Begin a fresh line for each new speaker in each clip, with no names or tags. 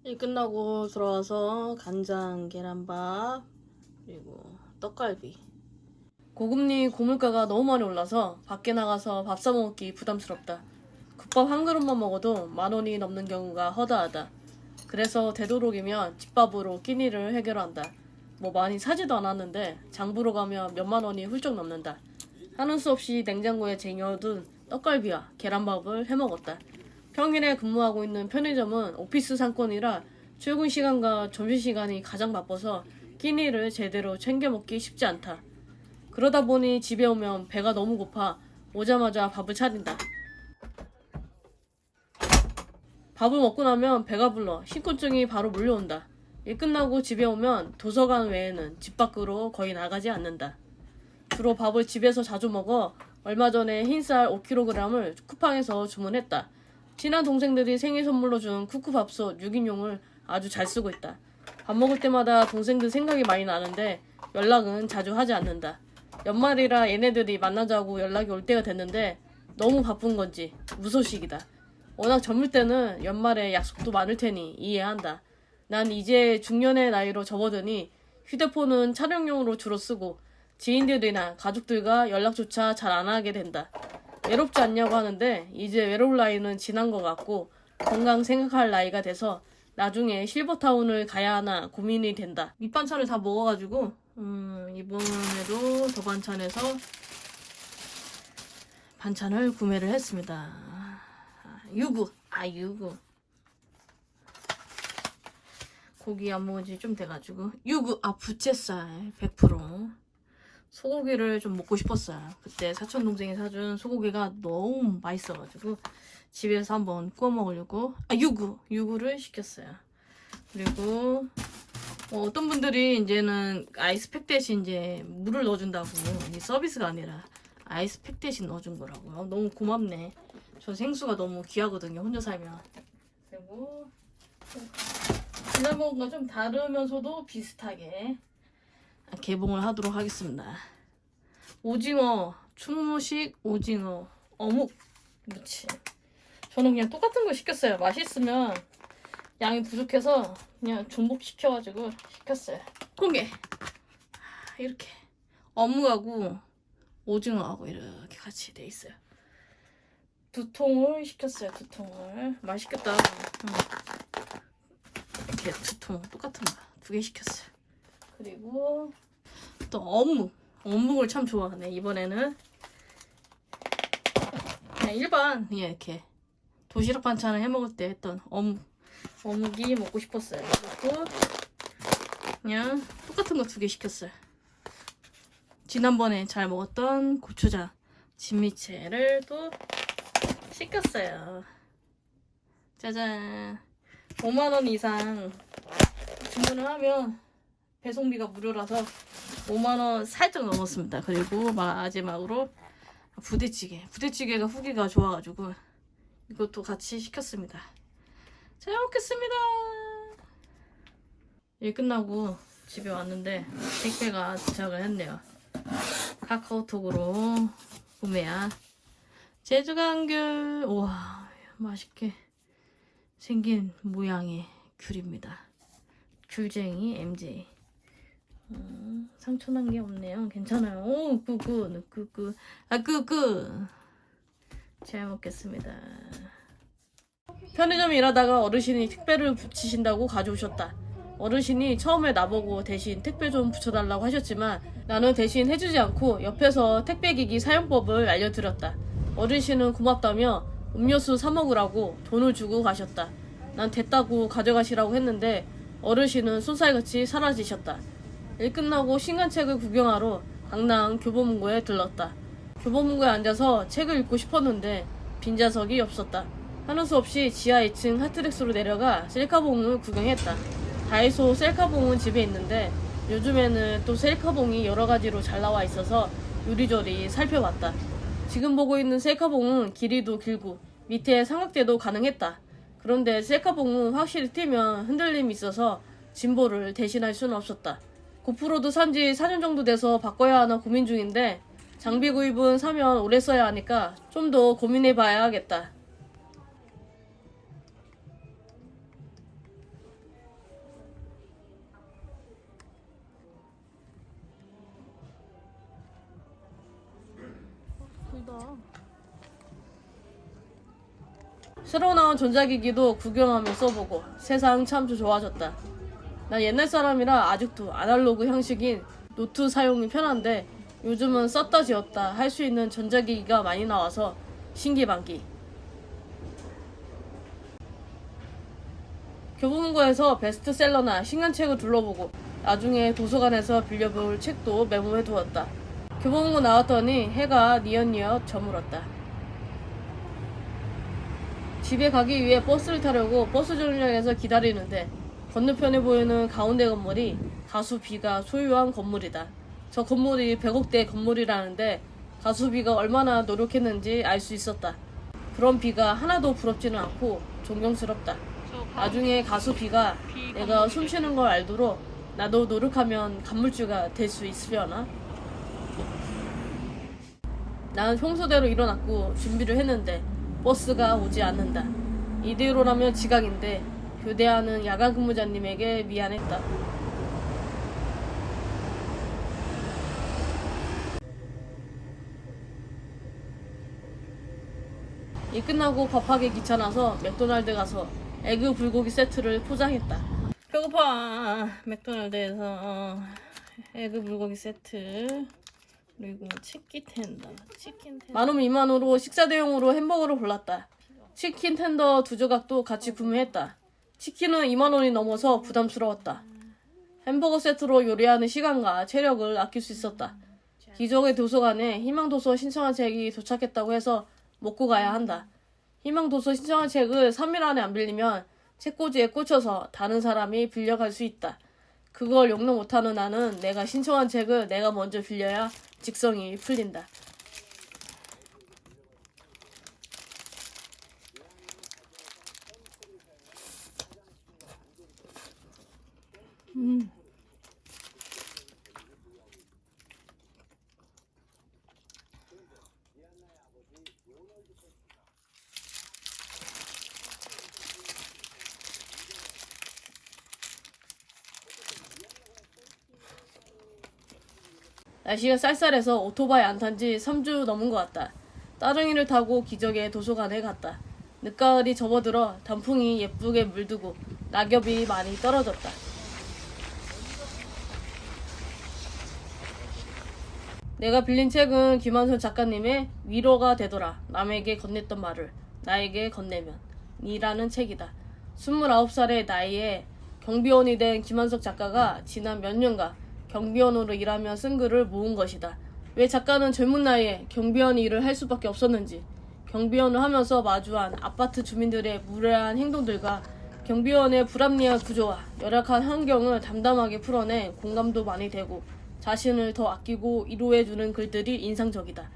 일 끝나고 들어와서 간장, 계란밥, 그리고 떡갈비. 고금리 고물가가 너무 많이 올라서 밖에 나가서 밥 사 먹기 부담스럽다. 국밥 한 그릇만 먹어도 10,000원이 넘는 경우가 허다하다. 그래서 되도록이면 집밥으로 끼니를 해결한다. 뭐 많이 사지도 않았는데 장 보러 가면 몇만 원이 훌쩍 넘는다. 하는 수 없이 냉장고에 쟁여둔 떡갈비와 계란밥을 해먹었다. 평일에 근무하고 있는 편의점은 오피스 상권이라 출근 시간과 점심시간이 가장 바빠서 끼니를 제대로 챙겨 먹기 쉽지 않다. 그러다 보니 집에 오면 배가 너무 고파 오자마자 밥을 차린다. 밥을 먹고 나면 배가 불러 식곤증이 바로 몰려온다. 일 끝나고 집에 오면 도서관 외에는 집 밖으로 거의 나가지 않는다. 주로 밥을 집에서 자주 먹어 얼마 전에 흰쌀 5kg을 쿠팡에서 주문했다. 친한 동생들이 생일 선물로 준 쿠쿠밥솥 6인용을 아주 잘 쓰고 있다. 밥 먹을 때마다 동생들 생각이 많이 나는데 연락은 자주 하지 않는다. 연말이라 얘네들이 만나자고 연락이 올 때가 됐는데 너무 바쁜 건지 무소식이다. 워낙 젊을 때는 연말에 약속도 많을 테니 이해한다. 난 이제 중년의 나이로 접어드니 휴대폰은 촬영용으로 주로 쓰고 지인들이나 가족들과 연락조차 잘 안 하게 된다. 외롭지 않냐고 하는데 이제 외로울 나이는 지난 것 같고 건강 생각할 나이가 돼서 나중에 실버타운을 가야 하나 고민이 된다. 밑반찬을 다 먹어가지고 이번에도 더 반찬에서 반찬을 구매를 했습니다. 유구. 고기 안 먹은 지 좀 돼가지고 유구. 부채살 100%. 소고기를 좀 먹고 싶었어요. 그때 사촌동생이 사준 소고기가 너무 맛있어가지고 집에서 한번 구워 먹으려고 유구를 시켰어요. 그리고 어떤 분들이 이제는 아이스팩 대신 이제 물을 넣어준다고, 이게 서비스가 아니라 아이스팩 대신 넣어준 거라고요. 너무 고맙네. 저 생수가 너무 귀하거든요, 혼자 살면. 그리고 지난번과 좀 다르면서도 비슷하게 개봉을 하도록 하겠습니다. 오징어, 충무식 오징어, 어묵 무침. 저는 그냥 똑같은 거 시켰어요. 맛있으면 양이 부족해서 그냥 중복 시켜가지고 시켰어요. 공개. 이렇게 어묵하고 오징어하고 이렇게 같이 돼 있어요. 2통을 시켰어요. 2통을. 맛있겠다. 이렇게 2통 똑같은 거 2개 시켰어요. 그리고 또 어묵을 참 좋아하네. 이번에는 그냥 일반 이렇게 도시락 반찬을 해 먹을 때 했던 어묵이 먹고 싶었어요. 그리고 그냥 똑같은 거 2개 시켰어요. 지난번에 잘 먹었던 고추장 진미채를 또 시켰어요. 짜잔. 5만원 이상 주문을 하면 배송비가 무료라서 5만원 살짝 넘었습니다. 그리고 마지막으로 부대찌개가 후기가 좋아가지고 이것도 같이 시켰습니다. 잘 먹겠습니다. 일 끝나고 집에 왔는데 택배가 도착을 했네요. 카카오톡으로 구매한 제주강귤. 우와, 맛있게 생긴 모양의 귤입니다. 귤쟁이 MJ. 상처 난 게 없네요. 괜찮아요. 오, 끄. 잘 먹겠습니다. 편의점에 일하다가 어르신이 택배를 붙이신다고 가져오셨다. 어르신이 처음에 나보고 대신 택배 좀 붙여달라고 하셨지만 나는 대신 해주지 않고 옆에서 택배기기 사용법을 알려드렸다. 어르신은 고맙다며 음료수 사 먹으라고 돈을 주고 가셨다. 난 됐다고 가져가시라고 했는데 어르신은 쏜살같이 사라지셨다. 일 끝나고 신간책을 구경하러 강남 교보문고에 들렀다. 교보문고에 앉아서 책을 읽고 싶었는데 빈좌석이 없었다. 하는 수 없이 지하 2층 하트렉스로 내려가 셀카봉을 구경했다. 다이소 셀카봉은 집에 있는데 요즘에는 또 셀카봉이 여러가지로 잘 나와 있어서 요리조리 살펴봤다. 지금 보고 있는 셀카봉은 길이도 길고 밑에 삼각대도 가능했다. 그런데 셀카봉은 확실히 튀면 흔들림이 있어서 짐볼을 대신할 수는 없었다. 고프로도 산지 4년 정도 돼서 바꿔야 하나 고민 중인데 장비 구입은 사면 오래 써야 하니까 좀 더 고민해봐야 하겠다. 새로 나온 전자기기도 구경하며 써보고 세상 참 좋아졌다. 난 옛날 사람이라 아직도 아날로그 형식인 노트 사용이 편한데 요즘은 썼다 지웠다 할 수 있는 전자기기가 많이 나와서 신기반기. 교보문고에서 베스트셀러나 신간책을 둘러보고 나중에 도서관에서 빌려볼 책도 메모해두었다. 교보문고 나왔더니 해가 뉘엿뉘엿 저물었다. 집에 가기 위해 버스를 타려고 버스 정류장에서 기다리는데 건너편에 보이는 가운데 건물이 가수 B가 소유한 건물이다. 저 건물이 100억대 건물이라는데 가수 B가 얼마나 노력했는지 알 수 있었다. 그런 B가 하나도 부럽지는 않고 존경스럽다. 나중에 가수 B가 내가 숨쉬는 걸 알도록 나도 노력하면 간물주가 될 수 있으려나? 나는 평소대로 일어났고 준비를 했는데 버스가 오지 않는다. 이대로라면 지각인데 교대하는 야간 근무자님에게 미안했다. 일 끝나고 밥하기 귀찮아서 맥도날드 가서 에그 불고기 세트를 포장했다. 배고파. 맥도날드에서 에그 불고기 세트 그리고 치킨 텐더. 15,000원으로 식사 대용으로 햄버거를 골랐다. 치킨 텐더 2조각도 같이 구매했다. 치킨은 20,000원이 넘어서 부담스러웠다. 햄버거 세트로 요리하는 시간과 체력을 아낄 수 있었다. 기적의 도서관에 희망도서 신청한 책이 도착했다고 해서 먹고 가야 한다. 희망도서 신청한 책을 3일 안에 안 빌리면 책꽂이에 꽂혀서 다른 사람이 빌려갈 수 있다. 그걸 용납 못하는 나는 내가 신청한 책을 내가 먼저 빌려야 직성이 풀린다. 날씨가 쌀쌀해서 오토바이 안 탄 지 3주 넘은 것 같다. 따릉이를 타고 기적의 도서관에 갔다. 늦가을이 접어들어 단풍이 예쁘게 물들고 낙엽이 많이 떨어졌다. 내가 빌린 책은 김한선 작가님의 위로가 되더라. 남에게 건넸던 말을 나에게 건네면 이라는 책이다. 29살의 나이에 경비원이 된 김한석 작가가 지난 몇 년간 경비원으로 일하며 쓴 글을 모은 것이다. 왜 작가는 젊은 나이에 경비원 일을 할 수밖에 없었는지, 경비원을 하면서 마주한 아파트 주민들의 무례한 행동들과 경비원의 불합리한 구조와 열악한 환경을 담담하게 풀어내 공감도 많이 되고 자신을 더 아끼고 위로해주는 글들이 인상적이다.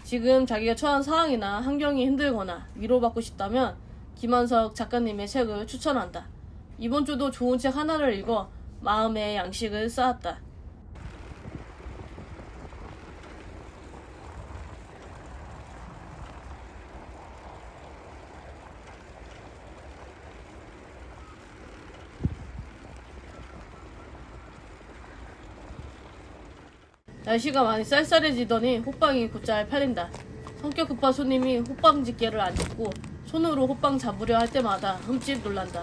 지금 자기가 처한 상황이나 환경이 힘들거나 위로받고 싶다면 김한석 작가님의 책을 추천한다. 이번 주도 좋은 책 하나를 읽어 마음의 양식을 쌓았다. 날씨가 많이 쌀쌀해지더니 호빵이 곧잘 팔린다. 성격 급한 손님이 호빵 집게를 안 잡고 손으로 호빵 잡으려 할 때마다 흠집 놀란다.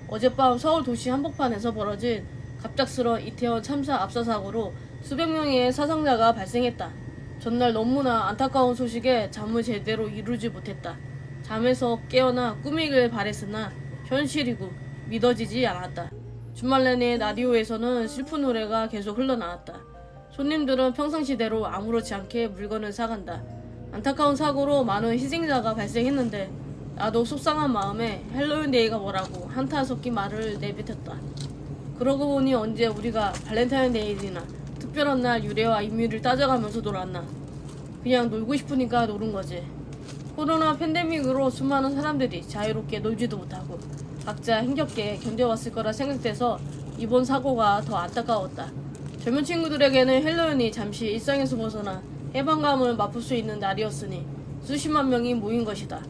어젯밤 서울 도시 한복판에서 벌어진 갑작스런 이태원 참사 압사 사고로 수백 명의 사상자가 발생했다. 전날 너무나 안타까운 소식에 잠을 제대로 이루지 못했다. 잠에서 깨어나 꾸미길 바랬으나 현실이고 믿어지지 않았다. 주말 내내 라디오에서는 슬픈 노래가 계속 흘러나왔다. 손님들은 평상시대로 아무렇지 않게 물건을 사간다. 안타까운 사고로 많은 희생자가 발생했는데 나도 속상한 마음에 헬로윈데이가 뭐라고 한타 섞인 말을 내뱉었다. 그러고 보니 언제 우리가 발렌타인데이나 특별한 날 유래와 의미를 따져가면서 놀았나. 그냥 놀고 싶으니까 노는 거지. 코로나 팬데믹으로 수많은 사람들이 자유롭게 놀지도 못하고 각자 힘겹게 견뎌왔을 거라 생각돼서 이번 사고가 더 안타까웠다. 젊은 친구들에게는 헬로윈이 잠시 일상에서 벗어나 해방감을 맛볼 수 있는 날이었으니 수십만 명이 모인 것이다.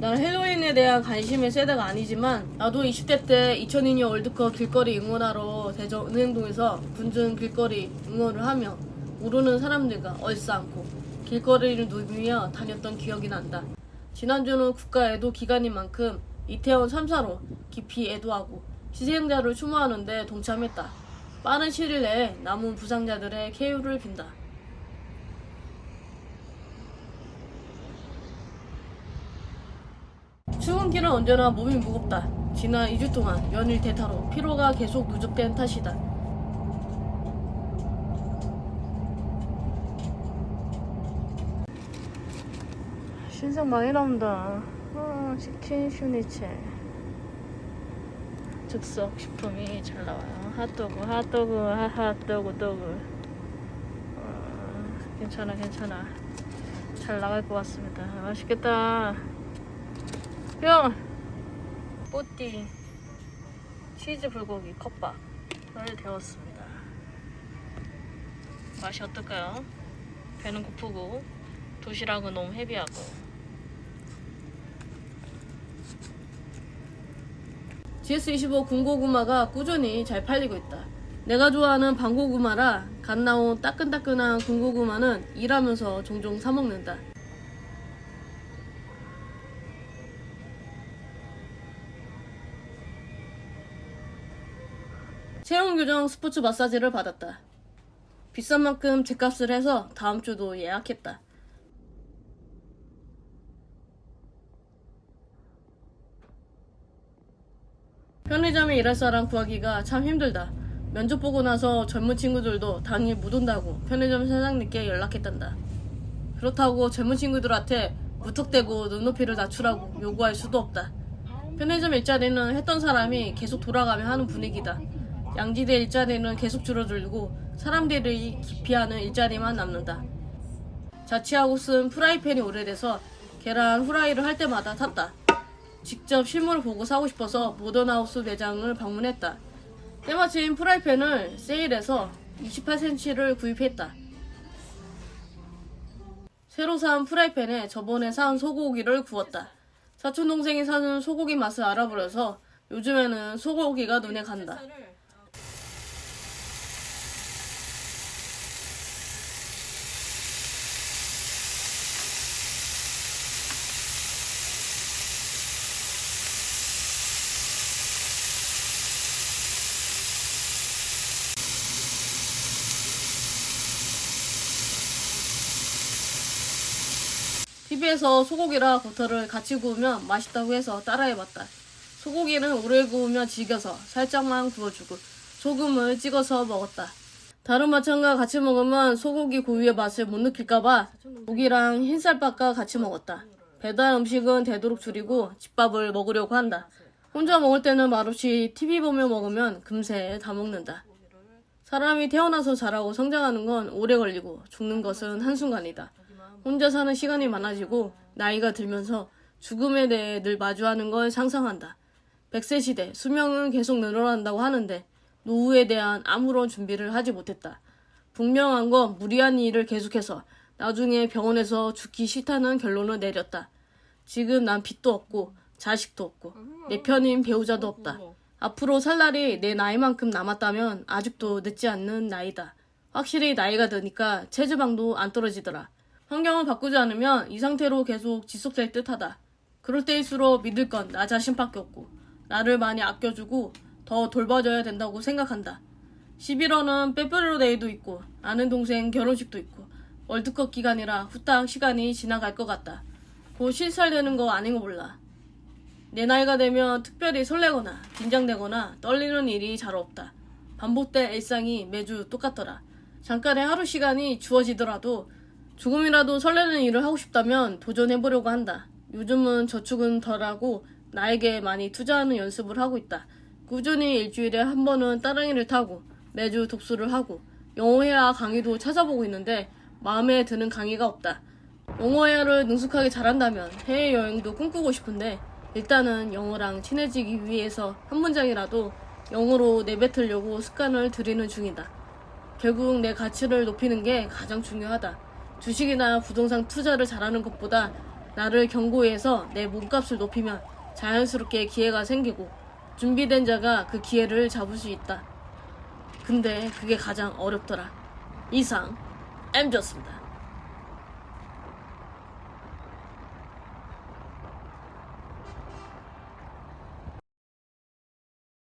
난 헬로윈에 대한 관심이 세다가 아니지만 나도 20대 때 2002년 월드컵 길거리 응원하러 대전 은행동에서 분준 길거리 응원을 하며 모르는 사람들과 얼싸안고 길거리를 누비며 다녔던 기억이 난다. 지난주는 국가 애도 기간인 만큼 이태원 3사로 깊이 애도하고 희생자를 추모하는 데 동참했다. 빠른 시일 내에 남은 부상자들의 쾌유를 빈다. 출근길은 언제나 몸이 무겁다. 지난 2주 동안 연일 대타로 피로가 계속 누적된 탓이다. 신상 많이 나온다. 치킨 슈니체 즉석 식품이 잘 나와요. 핫도그 괜찮아 잘 나갈 것 같습니다. 맛있겠다. 뿅! 뽀띠 치즈 불고기 컵밥을 데웠습니다. 맛이 어떨까요? 배는 고프고 도시락은 너무 헤비하고. GS25 군고구마가 꾸준히 잘 팔리고 있다. 내가 좋아하는 방고구마라 갓 나온 따끈따끈한 군고구마는 일하면서 종종 사먹는다. 체형 교정 스포츠 마사지를 받았다. 비싼 만큼 제값을 해서 다음 주도 예약했다. 편의점에 일할 사람 구하기가 참 힘들다. 면접 보고 나서 젊은 친구들도 당일 못 온다고 편의점 사장님께 연락했단다. 그렇다고 젊은 친구들한테 무턱대고 눈높이를 낮추라고 요구할 수도 없다. 편의점 일자리는 했던 사람이 계속 돌아가며 하는 분위기다. 양지대 일자리는 계속 줄어들고 사람들이 기피하는 일자리만 남는다. 자취하고 쓴 프라이팬이 오래돼서 계란 후라이를 할 때마다 탔다. 직접 실물을 보고 사고 싶어서 모던하우스 매장을 방문했다. 때마침 프라이팬을 세일해서 28cm를 구입했다. 새로 산 프라이팬에 저번에 산 소고기를 구웠다. 사촌동생이 사는 소고기 맛을 알아버려서 요즘에는 소고기가 눈에 간다. TV에서 소고기랑 버터를 같이 구우면 맛있다고 해서 따라해봤다. 소고기는 오래 구우면 질겨서 살짝만 구워주고 소금을 찍어서 먹었다. 다른 반찬과 같이 먹으면 소고기 고유의 맛을 못 느낄까봐 고기랑 흰쌀밥과 같이 먹었다. 배달 음식은 되도록 줄이고 집밥을 먹으려고 한다. 혼자 먹을 때는 말없이 TV 보며 먹으면 금세 다 먹는다. 사람이 태어나서 자라고 성장하는 건 오래 걸리고 죽는 것은 한순간이다. 혼자 사는 시간이 많아지고 나이가 들면서 죽음에 대해 늘 마주하는 걸 상상한다. 100세 시대 수명은 계속 늘어난다고 하는데 노후에 대한 아무런 준비를 하지 못했다. 분명한 건 무리한 일을 계속해서 나중에 병원에서 죽기 싫다는 결론을 내렸다. 지금 난 빚도 없고 자식도 없고 내 편인 배우자도 없다. 앞으로 살 날이 내 나이만큼 남았다면 아직도 늦지 않는 나이다. 확실히 나이가 드니까 체지방도 안 떨어지더라. 환경을 바꾸지 않으면 이 상태로 계속 지속될 듯하다. 그럴 때일수록 믿을 건 나 자신밖에 없고 나를 많이 아껴주고 더 돌봐줘야 된다고 생각한다. 11월은 빼빼로데이도 있고 아는 동생 결혼식도 있고 월드컵 기간이라 후딱 시간이 지나갈 것 같다. 곧 10살 되는 거 아닌 거 몰라. 내 나이가 되면 특별히 설레거나 긴장되거나 떨리는 일이 잘 없다. 반복된 일상이 매주 똑같더라. 잠깐의 하루 시간이 주어지더라도 조금이라도 설레는 일을 하고 싶다면 도전해보려고 한다. 요즘은 저축은 덜하고 나에게 많이 투자하는 연습을 하고 있다. 꾸준히 일주일에 한 번은 따릉이를 타고 매주 독서를 하고 영어회화 강의도 찾아보고 있는데 마음에 드는 강의가 없다. 영어회화를 능숙하게 잘한다면 해외여행도 꿈꾸고 싶은데 일단은 영어랑 친해지기 위해서 한 문장이라도 영어로 내뱉으려고 습관을 들이는 중이다. 결국 내 가치를 높이는 게 가장 중요하다. 주식이나 부동산 투자를 잘하는 것보다 나를 경고해서 내 몸값을 높이면 자연스럽게 기회가 생기고 준비된 자가 그 기회를 잡을 수 있다. 근데 그게 가장 어렵더라. 이상, M였습니다.